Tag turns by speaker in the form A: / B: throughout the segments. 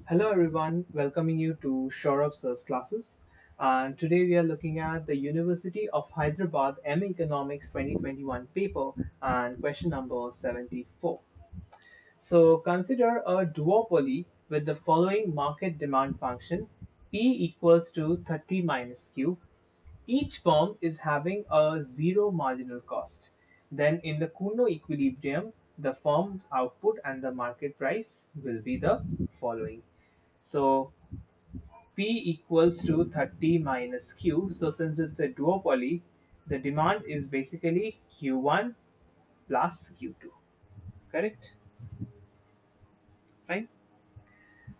A: Hello everyone, welcoming you to Saurabh Sir's classes. And today we are looking at the University of Hyderabad MA Economics 2021 paper and question number 74. So consider a duopoly with the following market demand function P equals to 30 minus Q. Each firm is having a zero marginal cost. Then in the Kuhn equilibrium, the firm output and the market price will be the following. So P equals to 30 minus Q. So since it's a duopoly, the demand is basically Q1 plus Q2. Correct? Fine.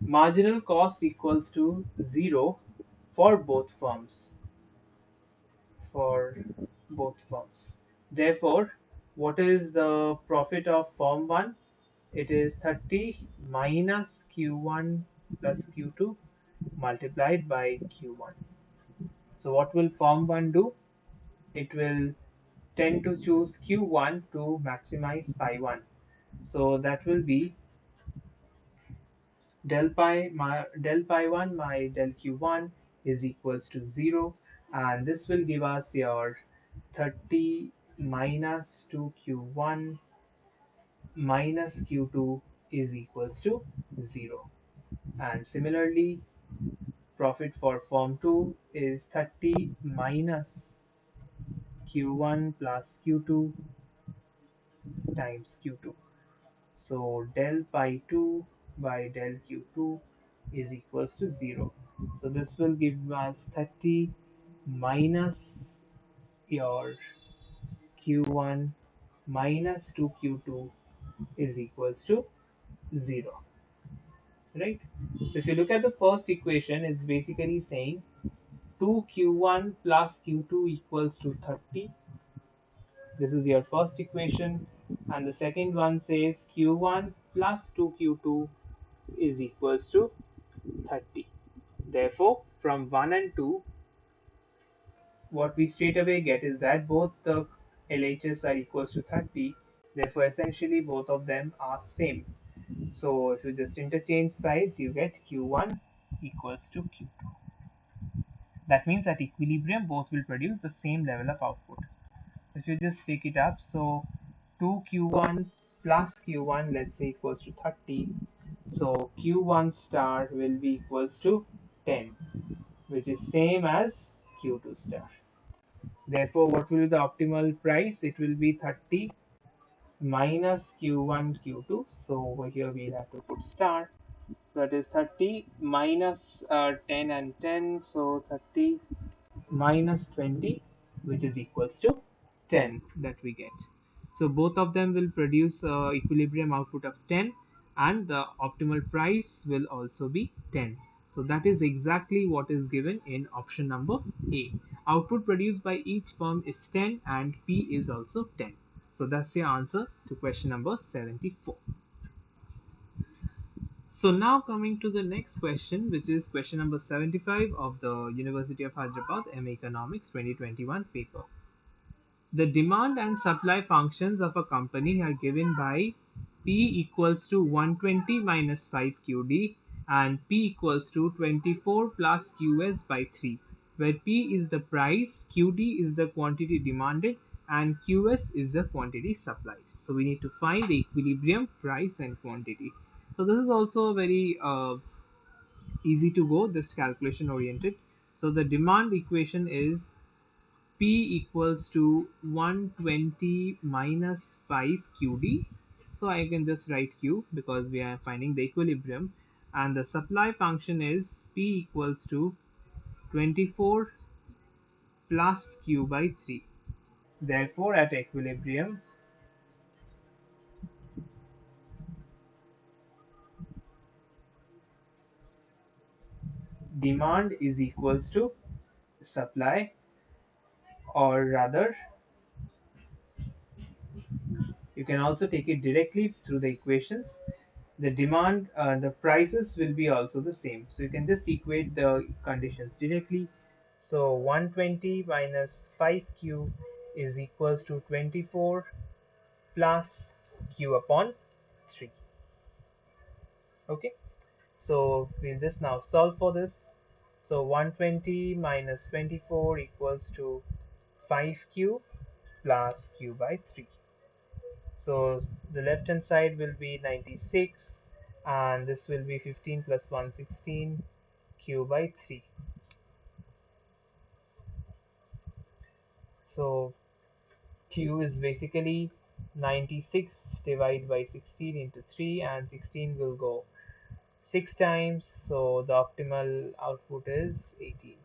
A: Marginal cost equals to 0 for both firms. For both firms. Therefore, what is the profit of firm 1? It is 30 minus Q1 plus Q2 multiplied by Q1. So what will firm 1 do? It will tend to choose Q1 to maximize pi 1. So that will be del pi 1 my del Q1 is equals to 0, and this will give us your 30 minus 2Q1 minus Q2 is equals to 0. And similarly, profit for firm 2 is 30 minus Q1 plus Q2 times Q2. So del pi 2 by del Q2 is equals to 0. So this will give us 30 minus your Q1 minus 2Q2 is equals to 0. Right? So if you look at the first equation, it's basically saying 2Q1 plus Q2 equals to 30. This is your first equation. And the second one says Q1 plus 2Q2 is equals to 30. Therefore, from 1 and 2, what we straight away get is that both the LHS are equals to 30. Therefore, essentially both of them are same. So if you just interchange sides, you get Q1 equals to Q2. That means at equilibrium, both will produce the same level of output. If you just take it up, so 2Q1 plus Q1, let's say equals to 30. So Q1 star will be equals to 10, which is same as Q2 star. Therefore, what will be the optimal price? It will be 30 minus Q1 Q2. So over here we'll have to put star. So that is 30 minus 10 and 10. So 30 minus 20, which is equals to 10 that we get. So both of them will produce equilibrium output of 10, and the optimal price will also be 10. So that is exactly what is given in option number A. Output produced by each firm is 10 and P is also 10. So that's the answer to question number 74. So now coming to the next question, which is question number 75 of the University of Hyderabad MA Economics 2021 paper. The demand and supply functions of a company are given by P equals to 120 minus 5QD and P equals to 24 plus QS by 3, where P is the price, QD is the quantity demanded, and QS is the quantity supplied. So we need to find the equilibrium, price, and quantity. So this is also very easy to go, this calculation oriented. So the demand equation is P equals to 120 minus 5 QD. So I can just write Q because we are finding the equilibrium. And the supply function is P equals to 24 plus Q by 3. Therefore, at equilibrium, demand is equals to supply, or rather you can also take it directly through the equations. The demand, the prices will be also the same. So you can just equate the conditions directly. So 120 minus 5Q is equals to 24 plus Q upon 3. Okay. So we'll just now solve for this. So 120 minus 24 equals to 5q plus q by 3. So the left hand side will be 96 and this will be 15 plus 116 q by 3. So q is basically 96 divided by 16 into 3, and 16 will go 6 times, so the optimal output is 18.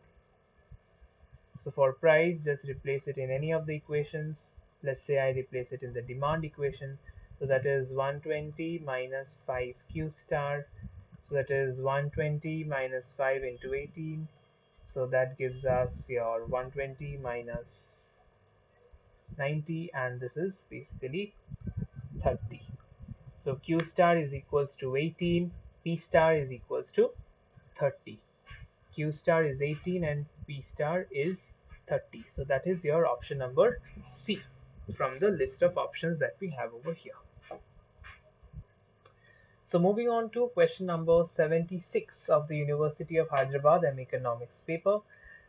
A: So for price, just replace it in any of the equations. Let's say I replace it in the demand equation. So that is 120 minus 5q star. So that is 120 minus 5 into 18. So that gives us your 120 minus 90, and this is basically 30. So q star is equals to 18, p star is equals to 30. Q star is 18 and P star is 30. So that is your option number C from the list of options that we have over here. So moving on to question number 76 of the University of Hyderabad M Economics paper.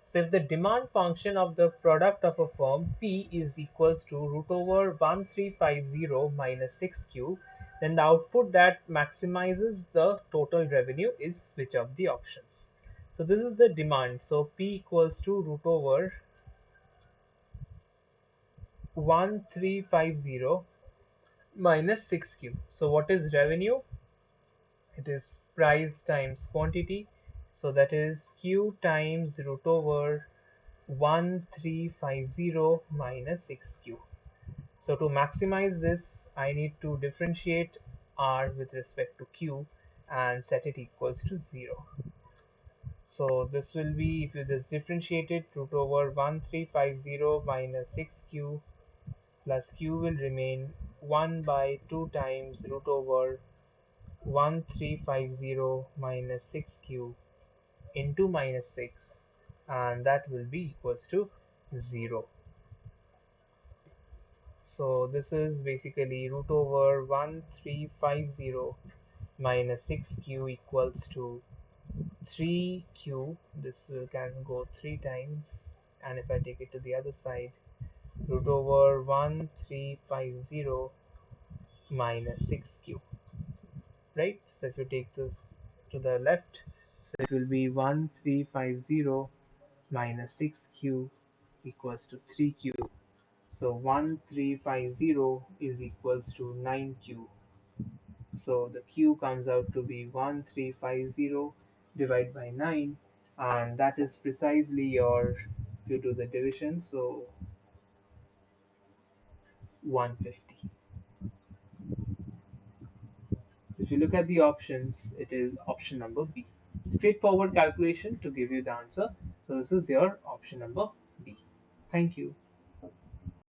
A: So if the demand function of the product of a firm P is equals to root over 1350 minus 6q, then the output that maximizes the total revenue is which of the options? So this is the demand. So P equals to root over 1350 minus 6q. So what is revenue? It is price times quantity. So that is q times root over 1350 minus 6q. So to maximize this, I need to differentiate r with respect to q and set it equals to 0. So this will be, if you just differentiate it, root over 1350 minus 6q plus q will remain 1 by 2 times root over 1350 minus 6q into minus 6, and that will be equals to 0. So this is basically root over 1350 minus 6q equals to 3q. This can go 3 times, and if I take it to the other side, root over 1350 minus 6q, right? So if you take this to the left, so it will be 1350 minus 6q equals to 3q. So 1350 is equals to 9q. So the q comes out to be 1350 divided by 9, and that is precisely your, if you do the division, so 150. So if you look at the options, it is option number B. Straightforward calculation to give you the answer. So this is your option number B. Thank you.